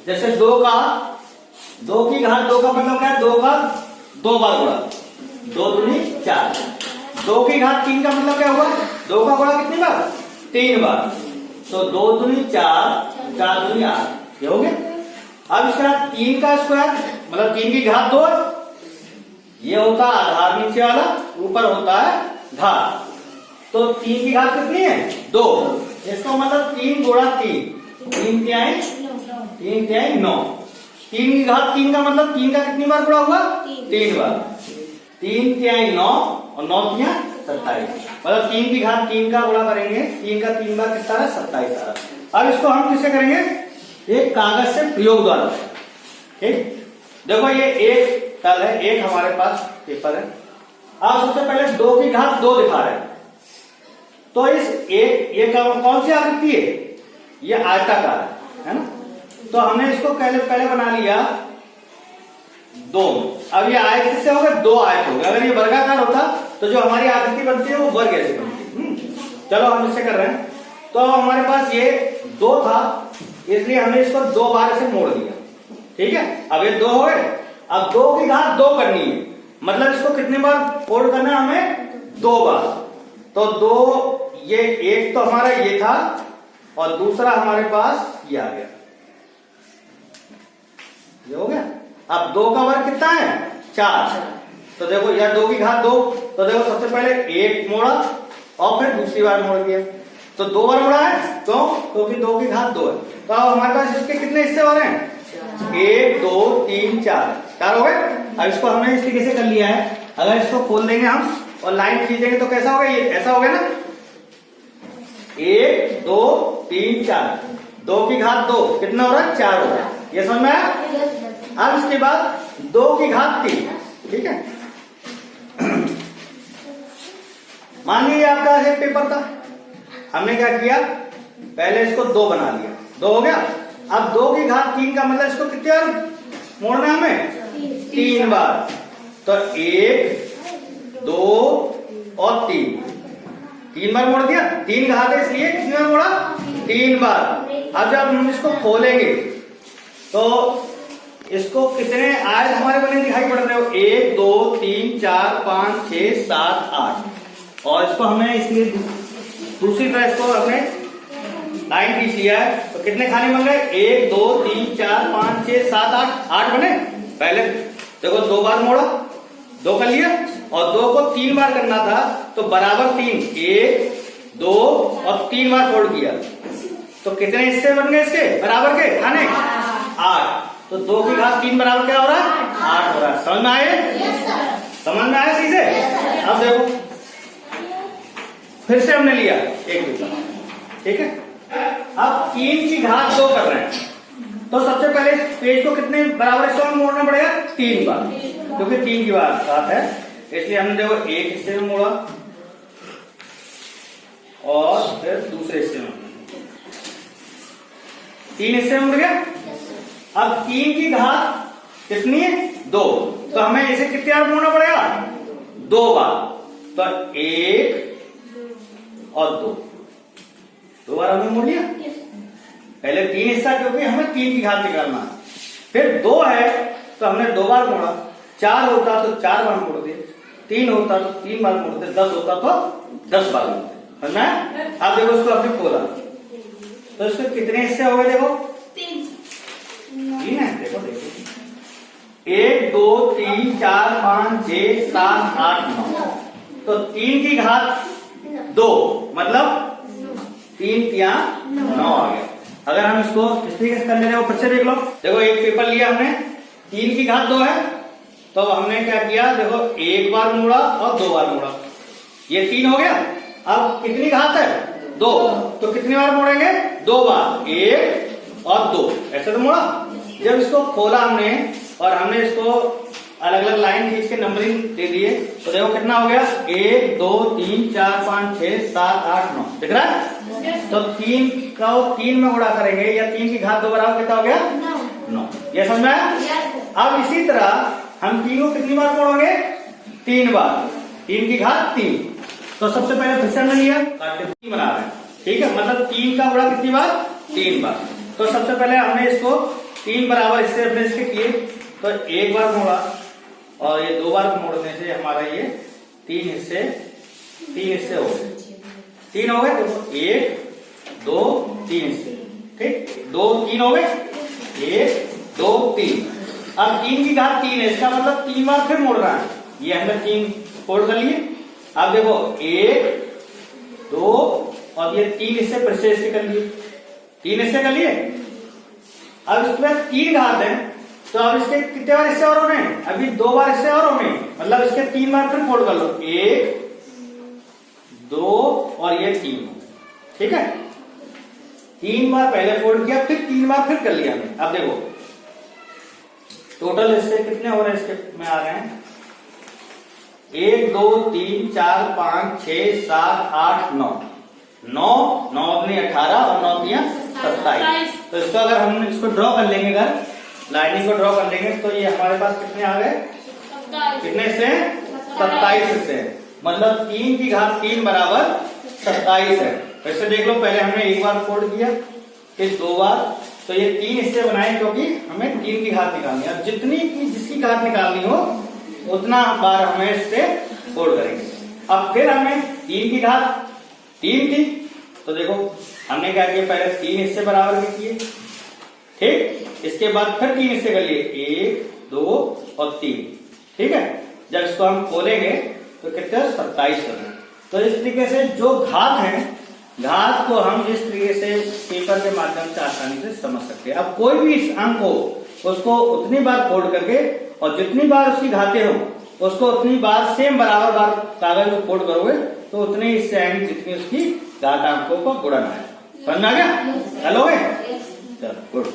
जैसे दो की घात दो का मतलब क्या है, दो का दो बार गुणा, दो दूनी चार। दो की घात तीन का मतलब क्या हुआ, दो का गुणा कितनी बार, तीन बार। तो दो दूनी चार, चार दूनी आठ, ये हो गया। अब इसके बाद तीन का स्क्वायर मतलब तीन की घात दो, ये होता है आधार नीचे वाला, ऊपर होता है घात। तो तीन की घात कितनी है, दो। इसका मतलब तीन गुणा तीन, तीन तिहाई नौ। तीन की घात तीन का मतलब तीन का कितनी बार गुणा हुआ, तीन बार। तीन तिहाई नौ और नौ तिया 27, मतलब तीन की घात तीन का गुणा करेंगे, तीन का तीन बार कितना है 27। अब इसको हम किससे करेंगे, एक कागज से प्रयोग द्वारा। ठीक, देखो ये एक तल है, एक हमारे पास पेपर है। अब सबसे पहले दो की घात दो दिखा रहे हैं, तो इस एक ये कौन सी आकृति है, ये आयताकार है ना। तो हमने इसको पहले बना लिया दो। अब ये आयत किससे हो गए, दो आयत हो गए। अगर ये वर्गाकार होता तो जो हमारी आकृति बनती है वो वर्ग ऐसे बनती। चलो हम इससे कर रहे हैं। तो हमारे पास ये दो था, इसलिए हमने इसको दो बार से मोड़ दिया। ठीक है, अब ये दो हो गए। अब दो की घात दो करनी है, मतलब इसको कितनी बार फोल्ड करना है हमें, दो बार। तो दो, ये एक तो हमारा ये था और दूसरा हमारे पास ये आ गया, ये हो गया। अब दो का वर्ग कितना है, चार। तो देखो यह दो की घात दो, तो देखो सबसे पहले एक मोड़ा और फिर दूसरी बार मोड़ दिया, तो दो बार मोड़ा है। क्यों, क्योंकि दो की घात दो है। तो अब हमारे पास इसके कितने हिस्से हो रहे हैं, एक दो तीन चार, चार हो गए। अब इसको हमने इस तरीके से कर लिया है। अगर इसको खोल देंगे हम और लाइन खींचेंगे तो कैसा होगा, ये ऐसा हो गया ना, एक दो तीन चार, दो की घात दो कितना हो रहा है, चार हो रहा है। ये समझ में आया। अब इसके बाद दो की घात तीन, ठीक है। मान लीजिए आपका एक पेपर था, हमने क्या किया, पहले इसको दो बना लिया, दो हो गया। अब दो की घात तीन का मतलब इसको कितने बार मोड़ना है हमें, तीन बार। तो एक दो और तीन, तीन बार मोड़ दिया। तीन घात है इसलिए कितनी बार मोड़ा, तीन बार। अब जब हम इसको खोलेंगे तो इसको कितने आयत हमारे बने दिखाई पड़ रहे हो, एक दो तीन चार पांच छह सात आठ। और इसको हमें इसलिए दूसरी तरह इसको हमने लाइन खींच लिया है। तो कितने खाने बन गए, एक दो तीन चार पांच छह सात आठ, आठ बने। पहले देखो दो बार मोड़ा, दो कर लिया, और दो को तीन बार करना था तो बराबर तीन, एक दो और तीन बार फोल्ड किया। तो कितने हिस्से बन गए इसके बराबर के खाने, आठ। तो दो की घात तीन बराबर क्या हो रहा है, आठ हो रहा है। समझ में आए, समझ में आया सीधे। अब देखो फिर से हमने लिया एक पेपर, ठीक है। अब तीन की घात दो कर रहे हैं, तो सबसे पहले इस पेज को कितने बराबर हिस्सों में मोड़ना पड़ेगा, तीन बार, क्योंकि तीन की घात है। इसलिए हमने देखो एक हिस्से में मोड़ा और फिर दूसरे हिस्से में, तीन हिस्से में मुड़ गया। अब तीन की घात कितनी है, दो। तो हमें इसे कितनी बार मोड़ना पड़ेगा, दो बार। तो एक और दो बार हमने मोड़ लिया। पहले तीन हिस्सा, क्योंकि हमें तीन की घात निकालना है। फिर दो है तो हमने दो बार मोड़ा, चार होता तो चार बार मोड़ दे, तीन होता तो तीन बार मोड़ दे, 10 होता तो 10 बार मोड़ दे। अब देखो इसको आपने खोला तो इसके कितने हिस्से हो गए, देखो तीन है। देखो देखो, एक दो तीन चार पांच छह सात आठ नौ। तो तीन की घात दो मतलब तीन तिया नौ आ गया। अगर हम इसको इस तरीके से कर ले रहे हो, फिर से देख लो। देखो एक पेपर लिया हमने, तीन की घात दो है, तो हमने क्या किया, देखो एक बार मोड़ा और दो बार मोड़ा, ये तीन हो गया। अब कितनी घात है, दो, तो कितनी बार मोड़ेंगे, दो बार, एक और दो, ऐसे तो मोड़ा। जब इसको खोला हमने और हमने इसको अलग अलग लाइन खींच के नंबरिंग दे दिए, तो देखो कितना हो गया, एक दो तीन चार पांच छह सात आठ नौ, दिख रहा है। तो तीन का तीन में गुणा करेंगे या तीन की घात दो बराबर कितना हो गया, नौ। ये समझ में आया। अब इसी तरह हम तीन को कितनी बार मोड़ोगे, तीन बार, तीन की घात तीन। तो सबसे पहले फिर से हमने लिया, तीन बना रहे हैं, ठीक है। मतलब तीन का गुणा कितनी बार, तीन बार। तो सबसे पहले हमने इसको 3 बराबर हिस्से अपने इसके किए, तो एक बार मोड़ा और ये 2 बार मोड़ने से हमारा ये 3 हिस्से हो गए। 3 हो गए, देखो 1 2 3 हिस्से, ठीक, 2 3 हो गए, 1 2 3। अब 3 की घात 3 है, इसका मतलब 3 बार फिर मोड़ रहा है, ये हमने 3 फोल्ड कर लिए। अब देखो 1 2 और ये 3 हिस्से फिर से इसके कर लिए, 3 हिस्से कर लिए। अब इसमें 3 घात है, तो अब इसके कितने बार हिस्से और होने हैं? अभी 2 बार हिस्से और होने, मतलब इसके 3 बार फिर फोल्ड कर लो, 1 2 और ये 3, ठीक है। 3 बार पहले फोल्ड किया, फिर 3 बार फिर कर लिया हमने। अब देखो टोटल हिस्से कितने हो रहे हैं इसके में आ रहे हैं, 1 2 3 4 5 6 7 8 9 9 अपनी 18 और 9 दिया 27। तो इसको अगर हम इसको ड्रॉ कर लेंगे, अगर लाइनिंग को ड्रॉ कर लेंगे, तो ये हमारे पास कितने आ गए, कितने से 27 से, मतलब 3 की घात 3 बराबर 27 है। वैसे देख लो, पहले हमने एक बार फोल्ड किया, फिर 2 बार, तो ये 3 हिस्से बनाए क्योंकि हमें 3 की घात निकालनी है। अब जितनी की जिसकी घात निकालनी हो उतना बार हमें इससे फोल्ड करेंगे। अब फिर हमें 3 की घात 3 थी, तो देखो हमने क्या किया, पहले 3 हिस्से बराबर के किए, ठीक, इसके बाद फिर 3 हिस्से कर लिए, 1 2 और 3, ठीक है। जब इसको हम खोलेंगे तो कितने 27 होंगे। तो इस तरीके से जो घात है, घात को हम इस तरीके से पेपर के माध्यम से आसानी से समझ सकते हैं। अब कोई भी इस अंक हो उसको उतनी बार फोल्ड करके, और जितनी बार उसकी घातें हो उसको उतनी बार सेम बराबर बार कागज को फोल्ड करोगे तो उतने हिस्से आएंगे जितनी उसकी घात अंकों का गुणन है। समझ आ गया? चलोगे? चलो गुड।